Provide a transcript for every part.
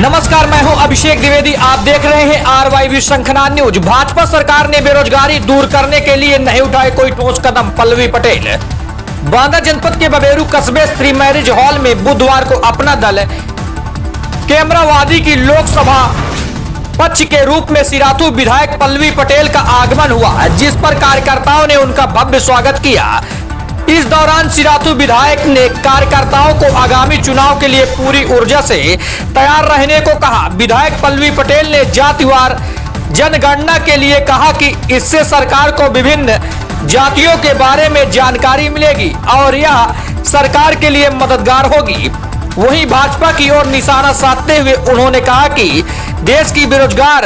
नमस्कार, मैं हूं अभिषेक द्विवेदी। आप देख रहे हैं RYV शंखनाद न्यूज। भाजपा सरकार ने बेरोजगारी दूर करने के लिए नहीं उठाए कोई ठोस कदम। पल्लवी पटेल। बांदा जनपद के बबेरू कस्बे श्री मैरिज हॉल में बुधवार को अपना दल कैमरावादी की लोकसभा पक्ष के रूप में सिराथू विधायक पल्लवी पटेल का आगमन हुआ, जिस पर कार्यकर्ताओं ने उनका भव्य स्वागत किया। इस दौरान सिराथू विधायक ने कार्यकर्ताओं को आगामी चुनाव के लिए पूरी ऊर्जा से तैयार रहने को कहा। विधायक पल्लवी पटेल ने जातिवार जनगणना के लिए कहा कि इससे सरकार को विभिन्न जातियों के बारे में जानकारी मिलेगी और यह सरकार के लिए मददगार होगी। वहीं भाजपा की ओर निशाना साधते हुए उन्होंने कहा कि देश की बेरोजगार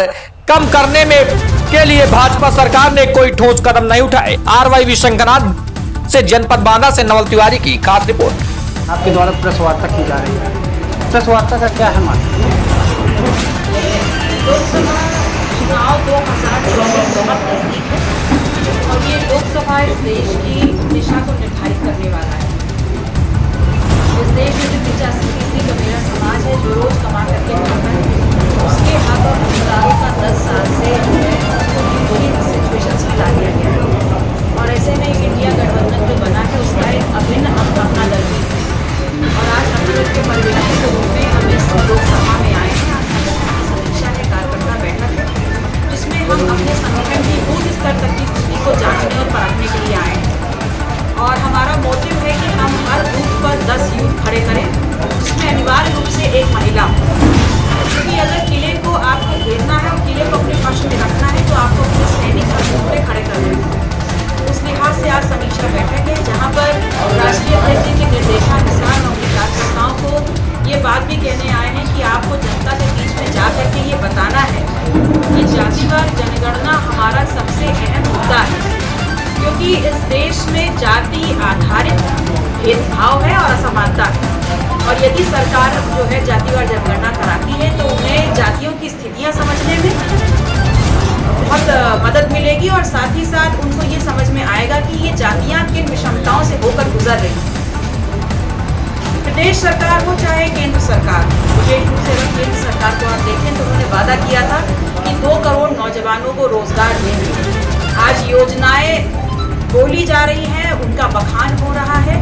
कम करने में के लिए भाजपा सरकार ने कोई ठोस कदम नहीं उठाए। RYV शंखनाद से जनपद बांदा से नवल तिवारी की खास रिपोर्ट। आपके द्वारा प्रेस वार्ता की जा रही है, प्रेस वार्ता का क्या है मतलब? लोकसभा चुनाव 2024 बहुत नजदीक है और ये लोकसभा इस देश की दिशा को निर्धारित करने वाला है। इस देश में जो 85% का मेरा समाज है, जो रोज कमा करके खाता है, उसके हक और अधिकारों का 10 साल से वही सिचुएशन सुधार दिया गया है। और ऐसे में इंडिया गठबंधन जो बना है उसका एक अभिन्न अंग अपना दल भी है। और आज अपने दल के परिवेश के रूप में हम इस लोकसभा में आए हैं। आज संगठन की समीक्षा के कार्यकर्ता बैठक है, जिसमें हम अपने संगठन की बूथ स्तर तक की स्थिति को जांचने और परखने के लिए आए हैं। और हमारा मोटिव है कि हम हर बूथ पर 10 यूथ खड़े करें, जिसमें अनिवार्य रूप से एक महिला हो। क्योंकि अगर किले को आपको घेरना है और किले को अपने पक्ष में रखना है तो आपको अपने सैनिक पर खड़े करने हैं। उस लिहाज से आज समीक्षा बैठक है, जहां पर राष्ट्रीय अध्यक्ष जी के निर्देशानुसार हम कार्यकर्ताओं को ये बात भी कहने आए हैं कि आपको जनता के बीच में जा करके ये बताना है कि जातिवार जनगणना हमारा सबसे अहम मुद्दा है। क्योंकि इस देश में जाति आधारित भेदभाव है और असमानता है। और यदि सरकार जो है जातिवार जनगणना कराती है तो उन्हें जातियों की स्थितियाँ समझने में बहुत मदद मिलेगी और साथ ही साथ उनको ये समझ में आएगा कि ये जातियां किन विषमताओं से होकर गुजर रही हैं। प्रदेश सरकार हो चाहे केंद्र सरकार, विशेष रूप से अगर केंद्र सरकार को आप देखें तो उन्होंने वादा किया था कि 2 करोड़ नौजवानों को रोजगार देंगे। आज योजनाएं बोली जा रही हैं, उनका बखान हो रहा है,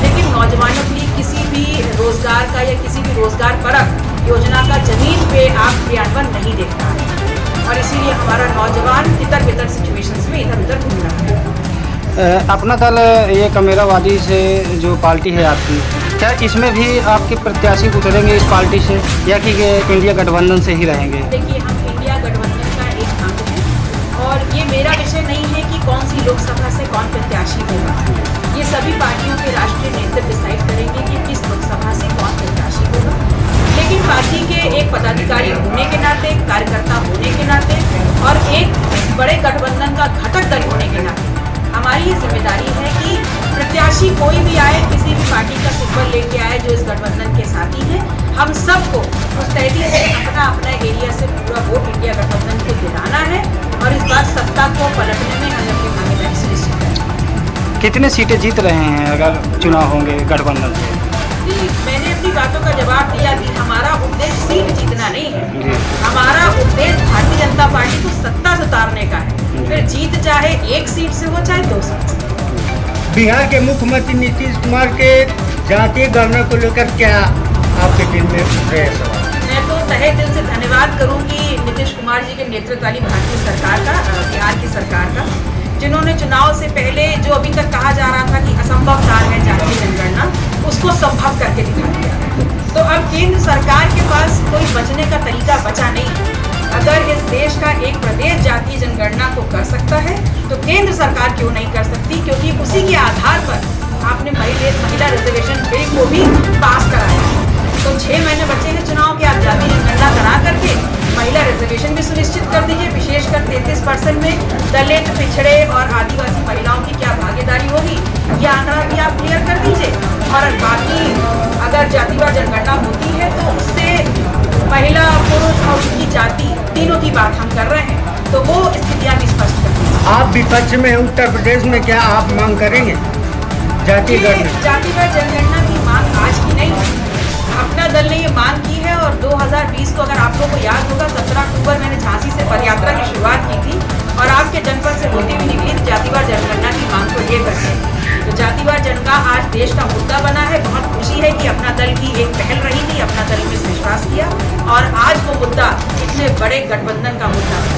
लेकिन नौजवानों के लिए किसी भी रोजगार का या किसी भी रोजगार परक योजना का जमीन पे आप क्रियान्वयन नहीं देख रहा है। और इसीलिए हमारा नौजवान इधर उधर सिचुएशंस में इधर उधर घूम रहा है। अपना दल ये कैमरावादी से जो पार्टी है आपकी, क्या इसमें भी आपके प्रत्याशी उतरेंगे इस पार्टी से या कि इंडिया गठबंधन से ही रहेंगे? देखिए, हम इंडिया गठबंधन का एक अंग है और ये मेरा विषय नहीं है कि कौन सी लोकसभा से कौन प्रत्याशी होगा। ये सभी पार्टियों के राष्ट्रीय नेतृत्व डिसाइड करेंगे कि किस लोकसभा से कौन प्रत्याशी होगा। लेकिन पार्टी के एक पदाधिकारी होने के नाते, कार्यकर्ता होने के नाते और एक बड़े गठबंधन का घटक दल होने के नाते हमारी ये जिम्मेदारी है कि प्रत्याशी कोई भी आए, किसी भी पार्टी का सिंबल लेके आए जो इस गठबंधन के साथी है, हम सबको मुस्तैदी से अपना अपना एरिया से पूरा वोट इंडिया गठबंधन को दिलाना है और इस बार सत्ता को पलटने में हम अपनी भागीदारी सुनिश्चित करेंगे। कितने सीटें जीत रहे हैं अगर चुनाव होंगे गठबंधन से? मैंने अपनी बातों का जवाब दिया कि हमारा उद्देश्य सीट जीतना नहीं है, हमारा उद्देश्य भारतीय जनता पार्टी को सत्ता से उतारने का है। फिर जीत चाहे 1 सीट से हो चाहे 2 सीट। बिहार के मुख्यमंत्री नीतीश कुमार के जातीय गणना को लेकर क्या आपके दिल में है सवाल? मैं तो तहे दिल से धन्यवाद करूंगी नीतीश कुमार जी के नेतृत्व वाली भारतीय सरकार का, बिहार की सरकार का, जिन्होंने चुनाव से पहले जो अभी तक कहा जा रहा था कि असंभव कार्य है जातीय जनगणना, उसको संभव करके दिखा दिया। तो अब केंद्र सरकार के पास कोई बचने का तरीका बचा नहीं। अगर इस देश का एक प्रदेश जातीय जनगणना को कर सकता है तो केंद्र सरकार क्यों नहीं कर सकती? क्योंकि उसी के आधार पर आपने महिला रिजर्वेशन बिल को भी पास कराया। तो 6 महीने बचे हैं चुनाव के, आप जातीय जनगणना करा करके महिला रिजर्वेशन भी सुनिश्चित कर दीजिए। विशेषकर 33% में दलित, पिछड़े और आदिवासी महिलाओं की क्या भागीदारी होगी, यह आंकड़ा भी आप क्लियर कर दीजिए। और बाकी अगर जातिवार जनगणना होती है तो उससे महिला, पुरुष और उनकी जाति तीनों की बात हम कर रहे हैं, तो वो स्थितियाँ भी स्पष्ट कर दीजिए। आप विपक्ष में उत्तर प्रदेश में क्या आप मांग करेंगे जातिवार जनगणना की मांग आज की नहीं है, अपना दल ने ये मांग की है और 2020 को देश का मुद्दा बना है। बहुत खुशी है कि अपना दल की एक पहल रही थी, अपना दल में विश्वास किया और आज वो मुद्दा इतने बड़े गठबंधन का मुद्दा